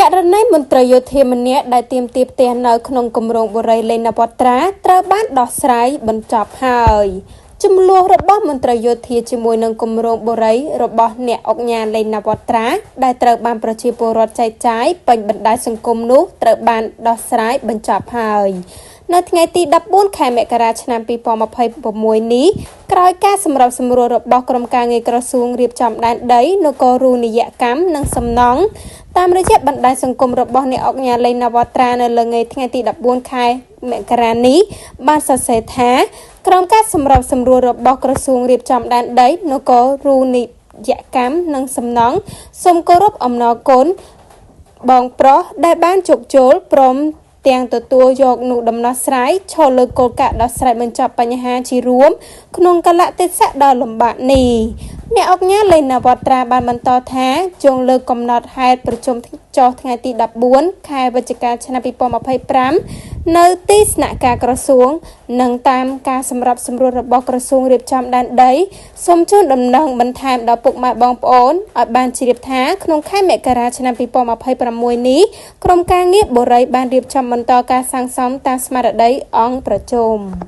ករណីមន្ត្រីយោធាម្នាក់ដែលទាមទារផ្ទះនៅក្នុងគម្រោងបុរីលេងនវត្រាត្រូវបានដោះស្រាយបញ្ចប់ហើយចំនួនរបស់មន្ត្រីយោធាជាមួយនឹងគម្រោងបុរីរបស់អ្នកអង្គការលេងនវត្រាដែលត្រូវបានប្រជាពលរដ្ឋចែកចាយពេញបណ្ដាញសង្គមនោះត្រូវបានដោះស្រាយបញ្ចប់ហើយនៅថ្ងៃទី14ខែមករាឆ្នាំ2026នេះក្រោយការសម្របសម្រួលរបស់ក្រុមការងារក្រសួងរៀបចំដែនដីនគររូនីយកម្មនិងសំណង់តាមរយៈបណ្ដាញសង្គមរបស់អ្នកអង្គការលេងនវត្រានៅលើថ្ងៃទី14ខែមករានេះបានសរសេរថាក្រុមការសម្របសម្រួលរបស់ក្រសួងរៀបចំដែនដីនគររូនីយកម្មនិងសំណង់សូមគោរពអំណរគុណបងប្រុសដែលបានជោគជលព្រមទាំងទទួលយកនូវដំណោះស្រាយឈលលើគោលការណ៍ដោះស្រាយបញ្ចប់បញ្ហាជារួមក្នុងកលៈទេសៈដ៏លំបាកនេះអ្នកអង្គការលេងនវត្រាបានបន្តថាជងលើកំណត់ហេតុប្រជុំចុះថ្ងៃទី14ខែវិច្ឆិកាឆ្នាំ2025នៅទីស្នាក់ការក្រសួងនិងតាមការសម្របសម្រួលរបស់ក្រសួងរៀបចំដែនដីសូមជូនដំណឹងបន្ថែមដល់ពុកម៉ែបងប្អូនឲ្យបានជ្រាបថាក្នុងខែមករាឆ្នាំ2026នេះក្រុមការងារបុរីបានរៀបចំបន្តការសាងសង់តាមស្មារតីអង្គប្រជុំ